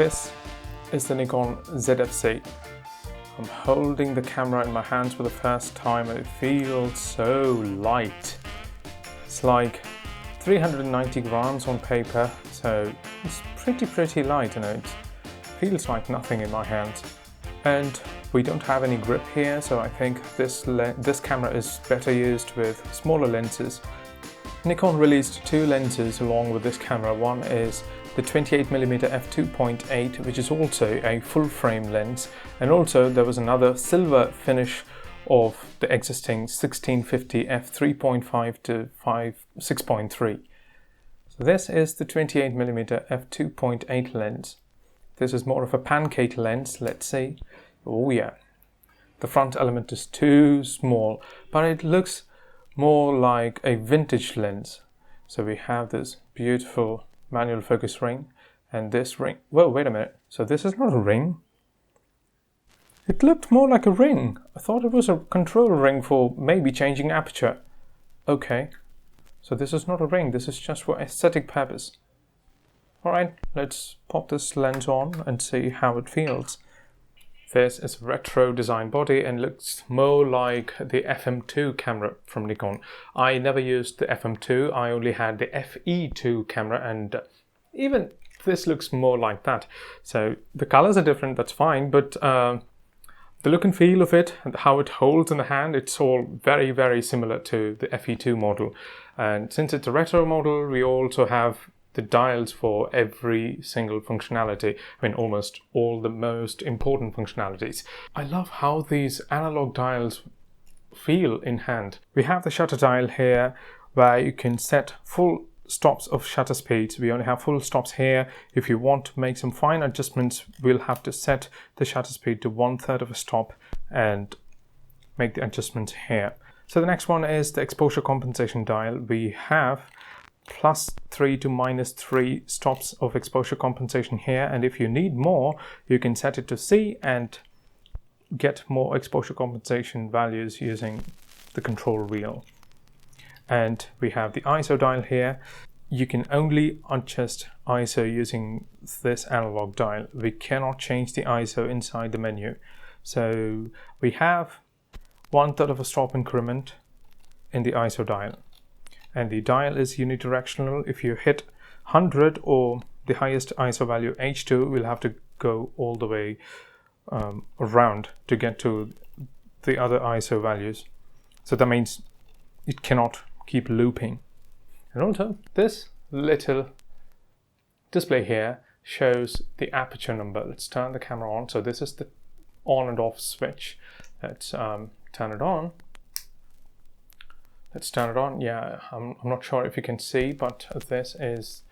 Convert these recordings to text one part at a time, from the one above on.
This is the Nikon ZFC. I'm holding the camera in my hands for the first time and it feels so light. It's like 390 grams on paper, so it's pretty light, and it feels like nothing in my hands. And we don't have any grip here, so I think this camera is better used with smaller lenses. Nikon released two lenses along with this camera. One is the 28mm f2.8, which is also a full frame lens, and also there was another silver finish of the existing 1650 f3.5 to 6.3. So this is the 28mm f2.8 lens. This is more of a pancake lens. Let's see. Oh yeah, the front element is too small, but it looks more like a vintage lens. So we have this beautiful manual focus ring and this ring. Whoa, wait a minute. So this is not a ring. It looked more like a ring. I thought it was a control ring for maybe changing aperture. Okay, so this is not a ring. This is just for aesthetic purpose. Alright, let's pop this lens on and see how it feels. This is a retro design body and looks more like the FM2 camera from Nikon. I never used the FM2, I only had the FE2 camera, and even this looks more like that. So the colors are different, that's fine, but the look and feel of it and how it holds in the hand, it's all very similar to the FE2 model. And since it's a retro model, we also have the dials for every single functionality. I mean, almost all the most important functionalities. I love how these analog dials feel in hand. We have the shutter dial here where you can set full stops of shutter speeds. We only have full stops here. If you want to make some fine adjustments, we'll have to set the shutter speed to 1/3 of a stop and make the adjustments here. So the next one is the exposure compensation dial. We have +3 to -3 stops of exposure compensation here, and if you need more you can set it to C and get more exposure compensation values using the control wheel. And we have the ISO dial here. You can only adjust ISO using this analog dial. We cannot change the ISO inside the menu. So we have 1/3 of a stop increment in the ISO dial. And the dial is unidirectional. If you hit 100 or the highest ISO value H2, we'll have to go all the way around to get to the other ISO values. So that means it cannot keep looping. And also this little display here shows the aperture number. Let's turn the camera on. So this is the on and off switch. Let's turn it on. Let's turn it on. Yeah, I'm not sure if you can see, but this is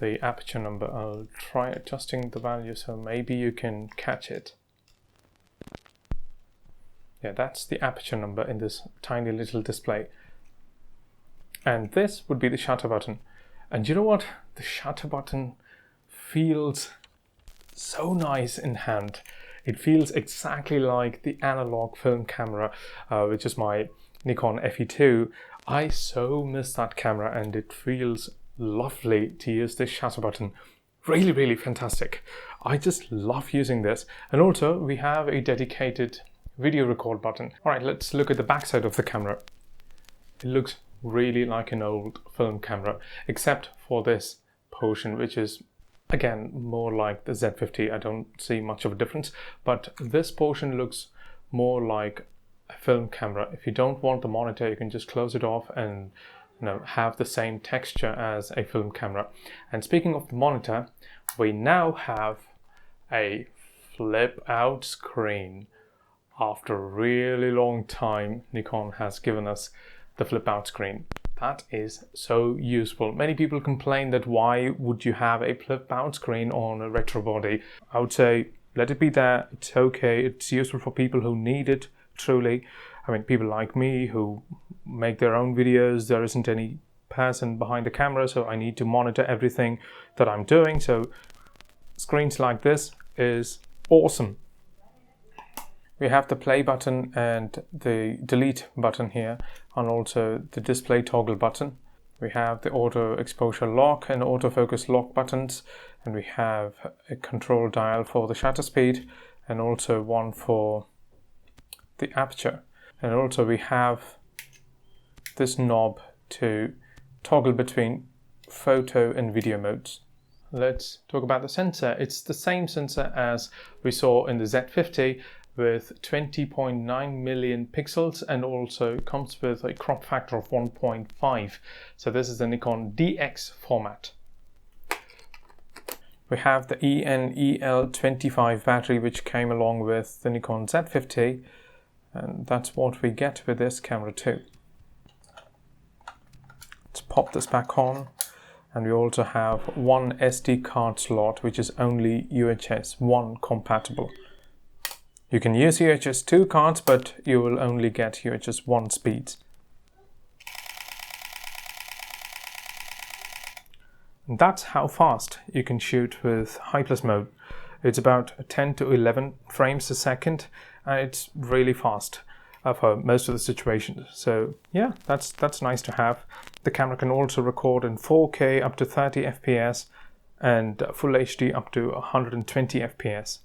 the aperture number. I'll try adjusting the value so maybe you can catch it. Yeah, that's the aperture number in this tiny little display. And this would be the shutter button. And you know what? The shutter button feels so nice in hand. It feels exactly like the analog film camera, which is my Nikon FE2. I so miss that camera and it feels lovely to use this shutter button. Really fantastic. I just love using this. And also we have a dedicated video record button. Alright, let's look at the back side of the camera. It looks really like an old film camera, except for this portion, which is again more like the Z50. I don't see much of a difference, but this portion looks more like a film camera. If you don't want the monitor, you can just close it off and have the same texture as a film camera. And speaking of the monitor, we now have a flip out screen. After a really long time, Nikon has given us the flip out screen. That is so useful. Many people complain that why would you have a flip out screen on a retro body? I would say let it be there. It's okay. It's useful for people who need it. Truly, I mean, people like me who make their own videos, there isn't any person behind the camera, so I need to monitor everything that I'm doing. So screens like this is awesome. We have the play button and the delete button here, and also the display toggle button. We have the auto exposure lock and autofocus lock buttons, and we have a control dial for the shutter speed and also one for the aperture. And also we have this knob to toggle between photo and video modes. Let's talk about the sensor. It's the same sensor as we saw in the Z50 with 20.9 million pixels, and also comes with a crop factor of 1.5. So this is the Nikon DX format. We have the ENEL25 battery which came along with the Nikon Z50, and that's what we get with this camera too. Let's pop this back on, and we also have one SD card slot which is only UHS 1 compatible. You can use UHS 2 cards, but you will only get UHS 1 speeds. And that's how fast you can shoot with high plus mode. It's about 10 to 11 frames a second, and it's really fast for most of the situations. So yeah, that's nice to have. The camera can also record in 4K up to 30 FPS and Full HD up to 120 FPS.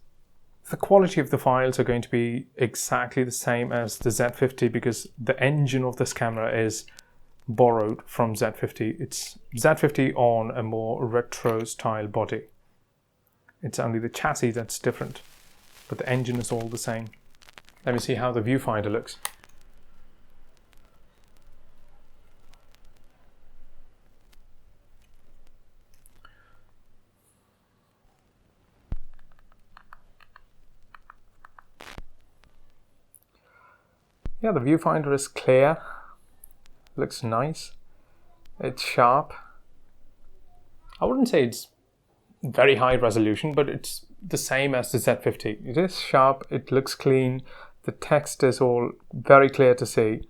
The quality of the files are going to be exactly the same as the Z50 because the engine of this camera is borrowed from Z50. It's Z50 on a more retro style body. It's only the chassis that's different, but the engine is all the same. Let me see how the viewfinder looks. Yeah, the viewfinder is clear. Looks nice. It's sharp. I wouldn't say it's very high resolution, but it's the same as the Z50. It is sharp, it looks clean, the text is all very clear to see.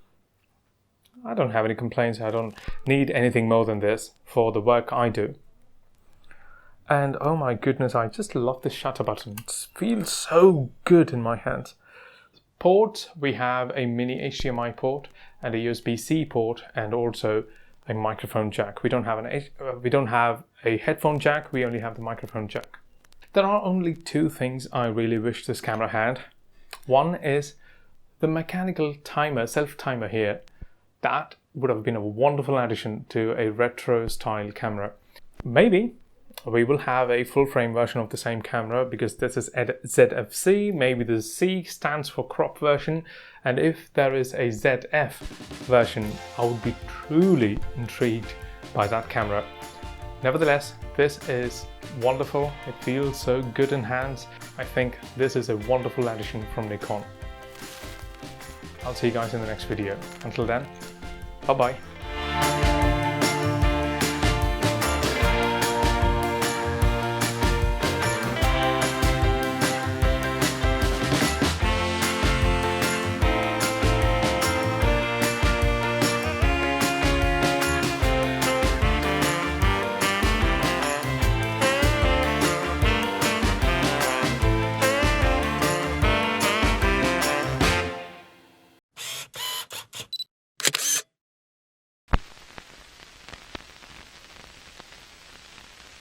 I don't have any complaints. I don't need anything more than this for the work I do. And oh my goodness, I just love the shutter button. It feels so good in my hands. Ports, we have a mini HDMI port and a USB-C port, and also a microphone jack. We don't have a headphone jack, we only have the microphone jack. There are only two things I really wish this camera had. One is the mechanical timer, self-timer here. That would have been a wonderful addition to a retro style camera. Maybe we will have a full frame version of the same camera because this is ZFC. Maybe the C stands for crop version, and if there is a ZF version, I would be truly intrigued by that camera. Nevertheless, this is wonderful. It feels so good in hands. I think this is a wonderful addition from Nikon. I'll see you guys in the next video. Until then, bye bye.